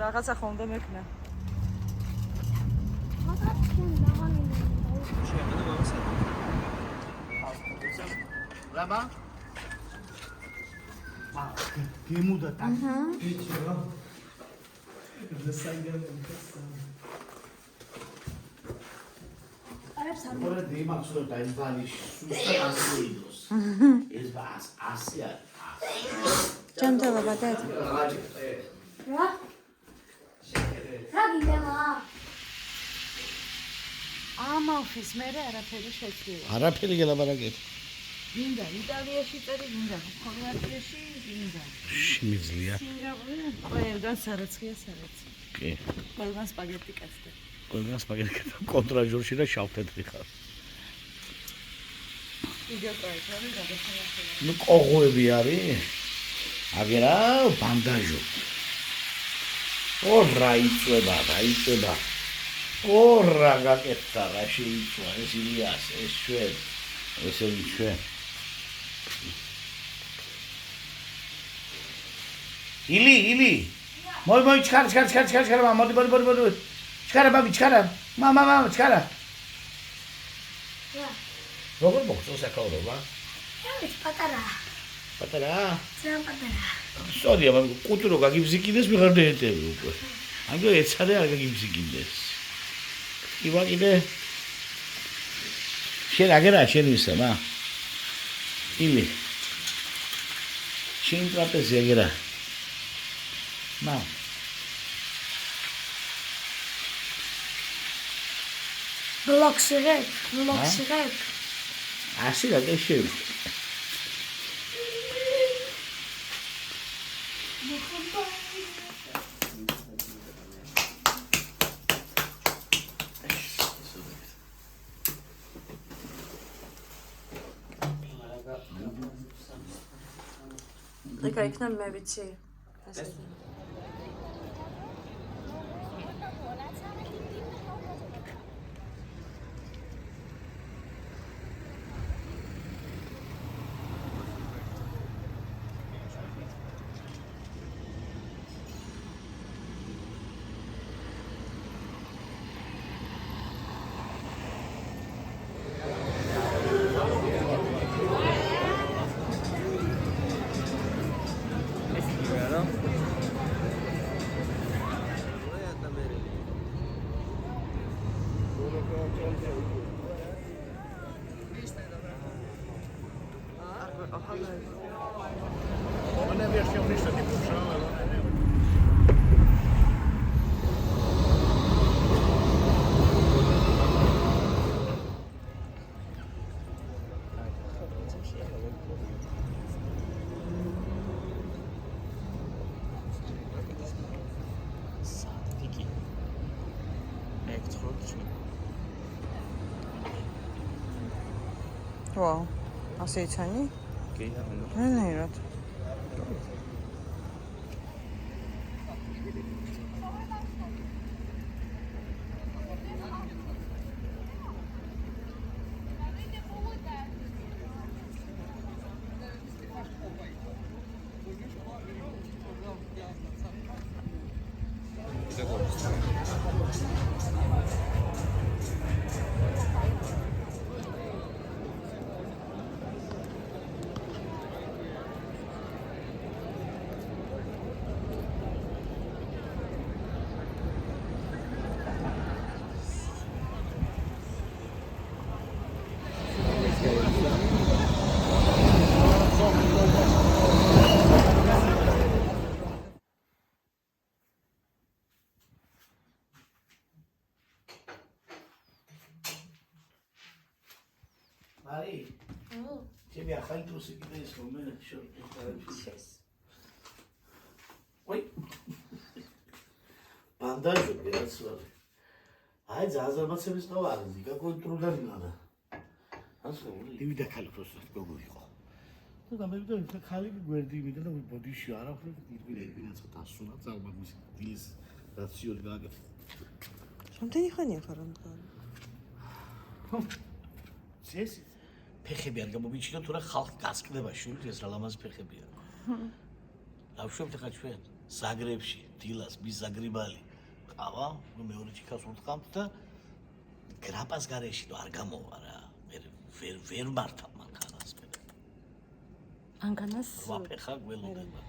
რაღაცა ხომ უნდა მექნა. Lama? Gemüda tak. Geçiyor. Τώρα δεν είμαι absoluta, είναι βάλει σούστα ασύλλητος. Είναι άσια. Ჭანჭალა ბატეთ. რა? რა გინდა? ამალფის მერე არაფერი შეცვლილა. არაფერი გელაპარაკეთ. მინდა იტალიაში წერი, მინდა ხორვატიაში, მინდა. შემიძლია. სინგაპური, ყველგან სარაცხია სარაცხი. კი. ყველგან სპაგეტი კაცდა. ყველგან სპაგეტი კაცდა. კონტრაჟორში და შავთეთრი ხარ. იგივე პროექტი გადასახადი. ნუ ყოღოები არის. აგერა ბანდაჟო. ორა იწובה, რაიწובה. ორა გაკეთდა, რა შეიწვა, ეს ილიას, ეს ჩვენ, ესე ჩვენ. ილი. მოი, ჩქარა, მოდი. ჩქარა, ბაბი, ჩქარა. მამა, ჩქარა. რა? როგორ მოგწონს აკავრობა? პატარა. პატარა? ძალიან პატარა. სწორია, მაგრამ კუტრო გაგიბზიკინდეს მიღარ დაეტევი უკვე. ანუ ეცადე არ გაგიბზიკინდეს. ივა კიდე შენ აგერა შენ ვისმა? ილი. შენ ტრაპეზი აგერა. მა. ბლოქსერებ. ასე გაგეშევი. ეკა იქნა მე ვიცი. Ma ne riesco ništa ti pušala. ვაუ, ასე იცანი? კი, ნაირად. მარი? ჩემი ახალი ტრუსი კიდე ის რომ მე შორტი. ой. ბანდაჟები რაც ვარ. აი ზაზაბაცების ყავა არის, გაკოი ტრუდანინა და. ასე დივიდა ხალი პროსტ გოგო იყო. და გამევიდა ის ხალი გვერდი იმიდა და ბოდიში არაფერი დირბილები ცოტა ასუნა ძალმაგვის დილის რაციოლი გააკეთა. რამდენი ხანია ხარ ამ კარი? წესი ფეხები არ გამომიჩნდა თუ რა ხალხი გასკდება შურით ეს რა ლამაზი ფეხებია. დავშვებთ ახლა ჩვენ. ზაგრებში დილას მის ზაგრიბალი ყავა მეორე ჩიქას უთყამთ და გრაპას გარეში არ გამოვა რა ვერ მართავ მანქანას მე ანკანას ვაფეხა გველოდება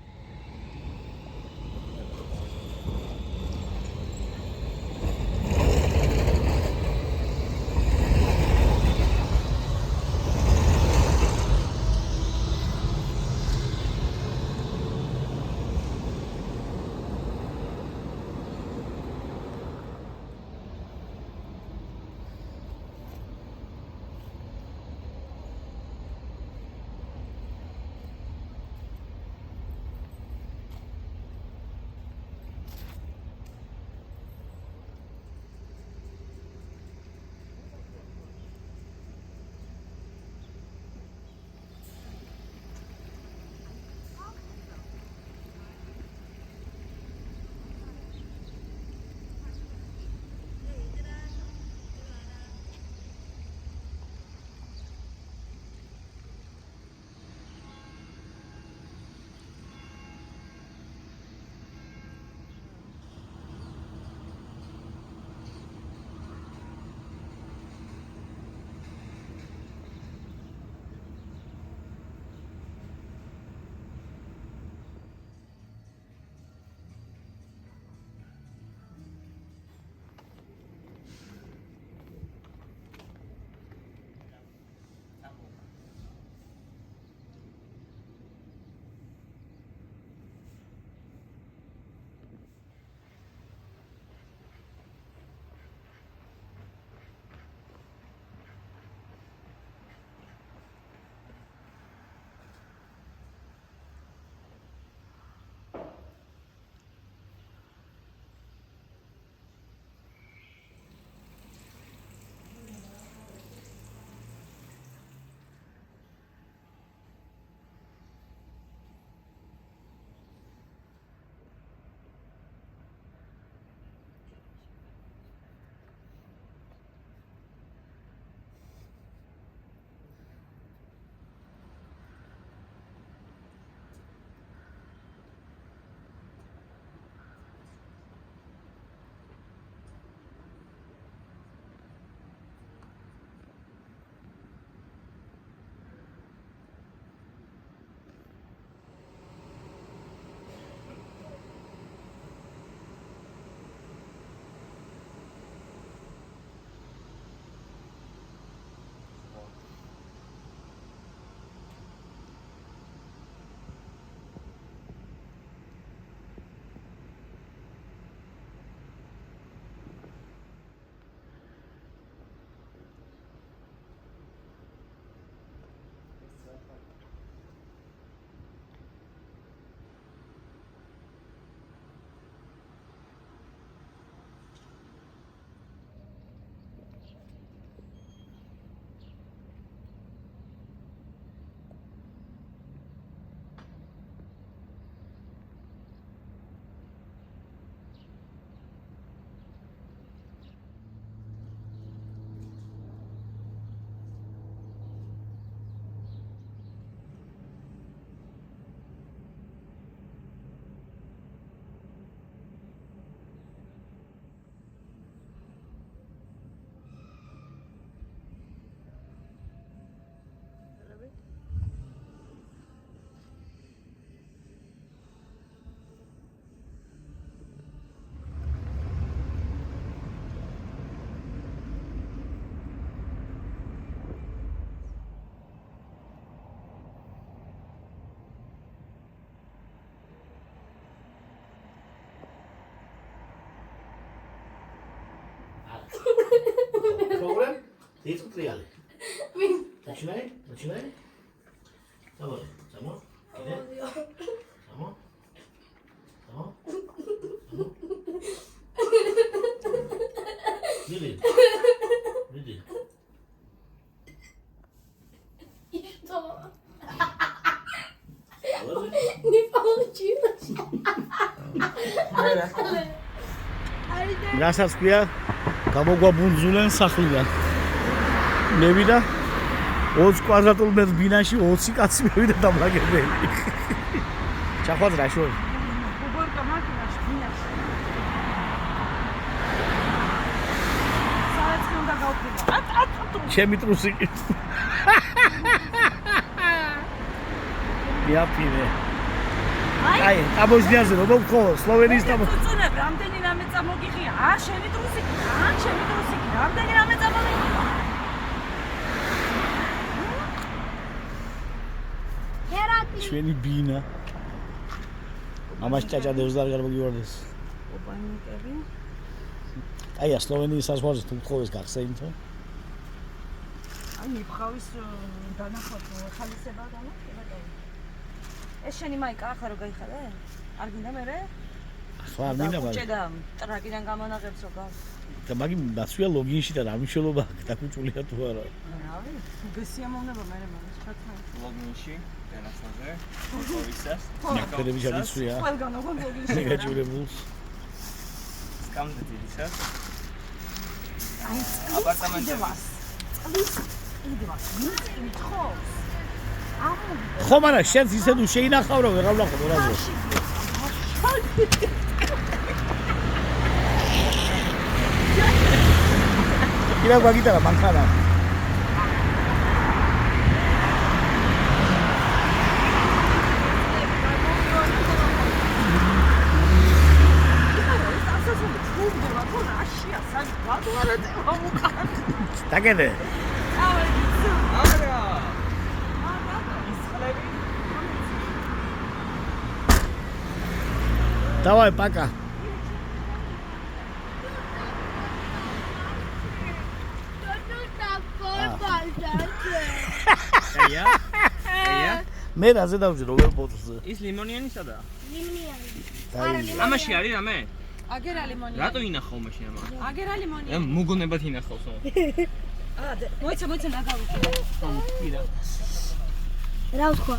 Program? Dit is real. Начинай. Давай, само. Само. Види. И что? Ладно? Не получилось. რასაც ქვია გამოგვაბუნძულენ სახლიდან მე ვიდა 20 კვადრატულ მეტრ ბინაში 20 კაცი მევიდა დამლაგებელი ჩახვადრა შოი уборка ჩემი ტრუსიკი. იაფინე. აი, აბოჟნიაზე რომ ხო, სლოვენიის თამო. წუნებ, რამდენი რამე წამოგიღია? შენი ტრუსიკი, შენი ტრუსიკი, რამდენი რამე წამოგიღია? ჩვენი ბინა. ამას ჭაჭადებს და არ გამოგივარდეს. ოპანიკები. აი, სლოვენიის საზღვარზე თუ გთხოვეს გახსენითო. აი, მიფხავის დანახოთ ხალისება განაცხადა. ეს შენი მაიკა ახლა რო გაიხადე? არ გინდა მერე? ახლა არ მინდა მაგრამ. ჭედა ტრაკიდან გამონაღებს რო გავს. და მაგი დაცვია ლოგინში და რა მნიშვნელობა აქვს დაკუჭულია თუ არა. რავი, გესიამოვნება მერე მაგას ხათა. ლოგინში, განახსაზე, ფოტოისას, ნაკრები შევიცვია. ყველგან ოღონდ ლოგინში. ნეგატიურებულს. სკამდედილისას. აი, აპარტამენტების. წყლის იდევა. მის ხოს. ხო, მაგრამ შენც ისე თუ შეინახავ რომ ვეღარ ვნახო რაზე. კირა გვაგიტარა მანქანა. დაგედე. არა. ისხლები. დავაი პაკა. აია. აია. მე რაზე დავჯი რობერ ბოთლზე. ის ლიმონიანი სადაა? დაი. ამაში არის რამე? აგერა ლიმონი. რატო ინახავ მაშინ ამა? აგერა ლიმონი. მოგონებათ ინახავსო. მოიცა ნაგავი. კირა. რა ვთქვა?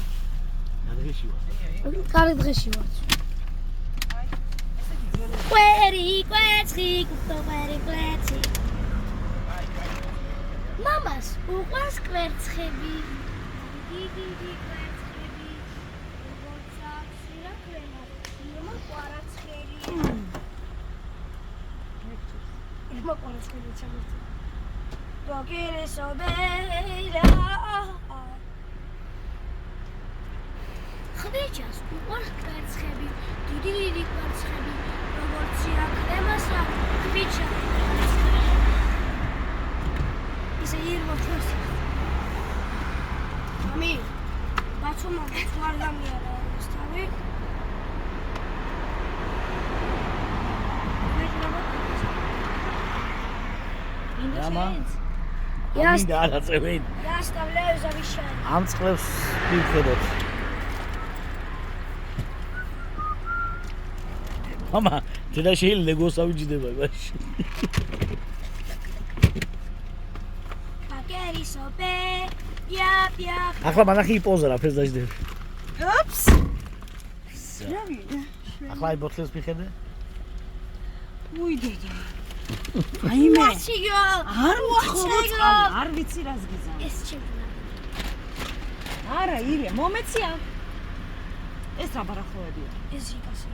ნადრეში ვარ. კარგი დღეში ვარ. კვერი, კვეცხი, კვერი, კვეცხი. მამას უყვარს კვერცხები. დიდი კვერცხები. როცა სირა კვერნა, იმა კვარაცხელი. იმა კვარაცხელი ჩამოწე. Rockere sobera. ხდეჭას უყვარს კვერცხები, დიდი კვერცხები, როგორც აკრემასა, ქვიჩა. ისე ირმოთოს. მამი, ბაცომა ვარ გამიარა სთავი. რამა? Იას მინდა არაწევენ. იასტავლე ზავიშა. ამ წყლებს ვიხედოთ. მამა, შეიძლება შეიძლება ლეგოს ავიჯდება მაშინ. Rockere sobera. ახლა მანახი პოზა რა ფეს დაждები. ოპს. ახლა აი ბოთლებს მიხედე. უიდედა. აიმე. ვაჩიგო. არ მოხდა, არ ვიცი რას გიზა. ეს ჩემია. არა, ირია, მომეცია. ეს რა ბარახლოებია? ეს იკასი.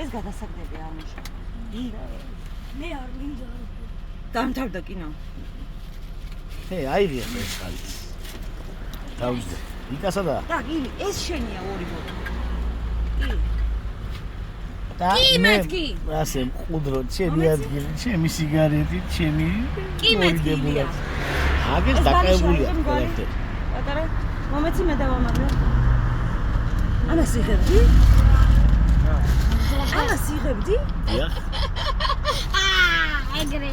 ეს გადასაგდები არ მუშა. მე არ მინდა. დამთავრდა კინო. აიღია ეს ხალხი. დავუჯდე. იკასა და. და ირი, ეს შენია ორი ბოთლი. და მეთქი. ასე მყუდრო, ჩემი ადგილი, ჩემი სიგარეტი, ჩემი კი მეთქილია. აგეს დაკავებულია ყველაფერი. პატარა, მომეცი მე დავამაგრე. ანა სიღებდი? ანა სიღებდი? დიახ. ეგრე.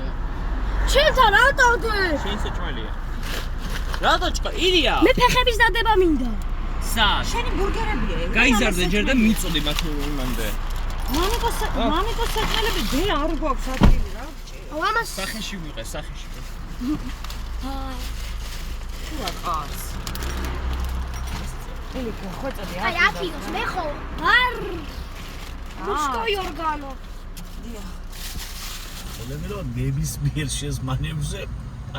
შენთან რატოდე? შენ საჭმელია. რატო ჭკა? ირია. მე ფეხების დადება მინდა. სად? შენი ბურგერებია ეგ. გაიზარდე ჯერ და მიწოდი მათ იმამდე. მამიკოს საჭმელები დე არ გვაქვს ადგილი რა. ამას სახეში ვიყე, სახეში. თუ რა ყავს? ელიკო, ხოწოდი აი ათინოს მე ხო არ მუსკოი ორგანო. ელემერო ნებისმიერ შეზმანებზე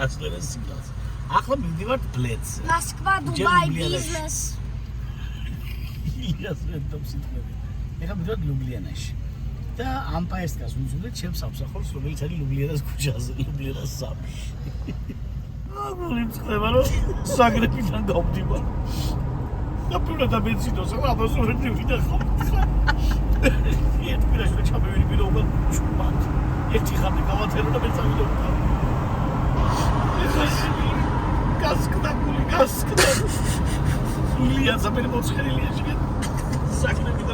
ასლერე სიგნალს. ახლა მივდივართ ბლედზე. Moskva, Dubai, business. იას რედომ სიტყვები. ეხლა მივდივართ ლუბლიანაში. და ამ პაესტკას უძულეთ ჩემს სამსახურს, რომელიც არის ლუბლიანას ქუჩაზე, ლუბლიანას 3. აგული მწყდება რომ საგრეფიდან გავდივარ. და პირველად ამეცინოს, აბას ვერ დავიდა ხო. ერთი პირაში ჩამევიდი პირობა ჩუმად. ერთი ხანი გავათერო და მე წავიდა. გასკდა. ილია ზამერი მოცხერილია შეგე. საგრეფიდან